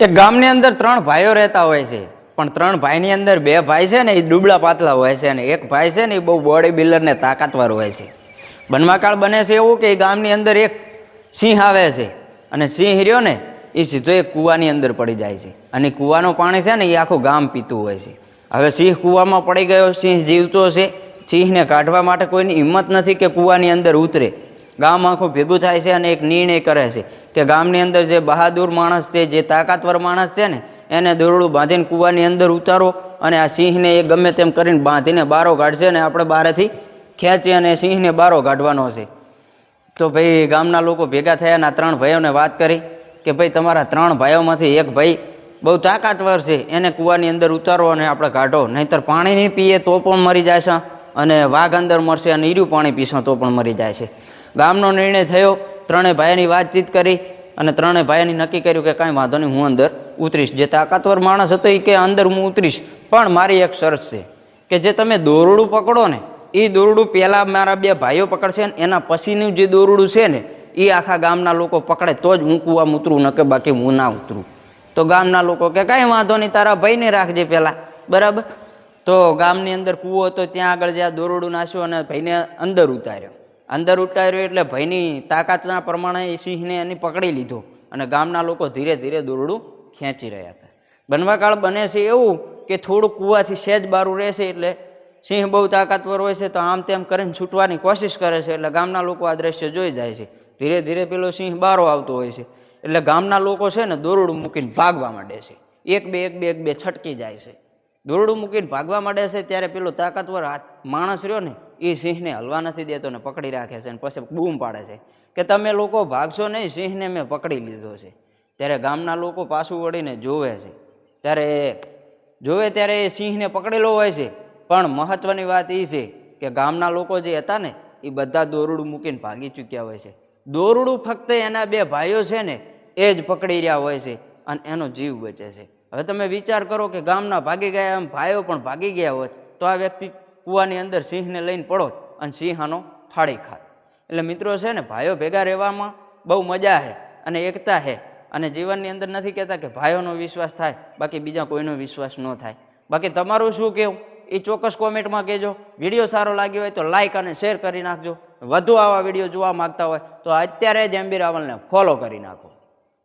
એક ગામની અંદર ત્રણ ભાઈઓ રહેતા હોય છે, પણ ત્રણ ભાઈની અંદર બે ભાઈ છે ને એ દુબળા પાતળા હોય છે, અને એક ભાઈ છે ને એ બહુ બોડી બિલ્ડર ને તાકાતવાર હોય છે. બનવાકાળ બને છે એવું કે એ ગામની અંદર એક સિંહ આવે છે, અને સિંહ રહ્યો ને એ સીધો એક કૂવાની અંદર પડી જાય છે, અને કૂવાનું પાણી છે ને એ આખું ગામ પીતું હોય છે. હવે સિંહ કૂવામાં પડી ગયો, સિંહ જીવતો છે, સિંહને કાઢવા માટે કોઈની હિંમત નથી કે કૂવાની અંદર ઉતરે. ગામ આખું ભેગું થાય છે અને એક નિર્ણય કરે છે કે ગામની અંદર જે બહાદુર માણસ છે, જે તાકાતવર માણસ છે ને, એને દોરડું બાંધીને કૂવાની અંદર ઉતારો, અને આ સિંહને એ ગમે તેમ કરીને બાંધીને બારો કાઢશે, અને આપણે બહારથી ખેંચી અને સિંહને બારો કાઢવાનો છે. તો ભાઈ ગામના લોકો ભેગા થયા અને આ ત્રણ ભાઈઓને વાત કરી કે ભાઈ તમારા ત્રણ ભાઈઓમાંથી એક ભાઈ બહુ તાકાતવર છે, એને કૂવાની અંદર ઉતારો અને આપણે કાઢો, નહીંતર પાણી નહીં પીએ તો પણ મરી જાય છે, અને વાઘ અંદર મરશે અને ઈર્યું પાણી પીશે તો પણ મરી જાય છે. ગામનો નિર્ણય થયો, ત્રણેય ભાઈની વાતચીત કરી અને ત્રણેય ભાઈની નક્કી કર્યું કે કાંઈ વાંધો નહીં, હું અંદર ઉતરીશ. જે તાકાતવર માણસ હતો એ કે અંદર હું ઉતરીશ, પણ મારી એક શરત છે કે જે તમે દોરડું પકડો ને એ દોરડું પહેલાં મારા બે ભાઈઓ પકડશે ને એના પછીનું જે દોરડું છે ને એ આખા ગામના લોકો પકડે તો જ હું કૂવામાં ઉતરું, ન કે બાકી હું ના ઉતરું. તો ગામના લોકો કે કાંઈ વાંધો નહીં, તારા ભાઈને રાખજે પહેલાં, બરાબર. તો ગામની અંદર કૂવો હતો, ત્યાં આગળ જ્યાં દોરડું નાખ્યું અને ભાઈને અંદર ઉતાર્યો. અંદર ઉતાર્યો એટલે ભાઈની તાકાતના પ્રમાણે એ સિંહને એની પકડી લીધો, અને ગામના લોકો ધીરે ધીરે દોરડું ખેંચી રહ્યા હતા. બનવાકાળ બને છે એવું કે થોડુંક કૂવાથી સહેજ બારું રહેશે એટલે સિંહ બહુ તાકાતવર હોય છે, તો આમ તેમ કરીને છૂટવાની કોશિશ કરે છે. એટલે ગામના લોકો આ દ્રશ્ય જોઈ જાય છે. ધીરે ધીરે પેલો સિંહ બારો આવતો હોય છે, એટલે ગામના લોકો છે ને દોરડું મૂકીને ભાગવા માંડે છે. એક બે છટકી જાય છે. દોરડું મૂકીને ભાગવા માંડે છે ત્યારે પેલો તાકાતવર માણસ રહ્યો ને એ સિંહને હલવા નથી દેતો ને પકડી રાખે છે, અને પછી બૂમ પાડે છે કે તમે લોકો ભાગશો નહીં, સિંહને મેં પકડી લીધો છે. ત્યારે ગામના લોકો પાછું વળીને જોવે છે, ત્યારે એ સિંહને પકડેલો હોય છે. પણ મહત્વની વાત એ છે કે ગામના લોકો જે હતા ને એ બધા દોરડું મૂકીને ભાગી ચૂક્યા હોય છે. દોરડું ફક્ત એના બે ભાઈઓ છે ને એ જ પકડી રહ્યા હોય છે, અને એનો જીવ બચે છે. હવે તમે વિચાર કરો કે ગામના ભાગી ગયા, એમ ભાઈઓ પણ ભાગી ગયા હોત તો આ વ્યક્તિ કૂવાની અંદર સિંહને લઈને પડોત અને સિંહ આનો ફાડી ખાત. એટલે મિત્રો છે ને, ભાઈઓ ભેગા રહેવામાં બહુ મજા છે અને એકતા છે. અને જીવનની અંદર નથી કહેતા કે ભાઈઓનો વિશ્વાસ થાય બાકી બીજા કોઈનો વિશ્વાસ ન થાય. બાકી તમારું શું કહેવું એ ચોક્કસ કોમેન્ટમાં કહેજો. વિડીયો સારો લાગ્યો હોય તો લાઇક અને શેર કરી નાખજો. વધુ આવા વિડીયો જોવા માંગતા હોય તો અત્યારે જ એમબી રાવલને ફોલો કરી નાખો.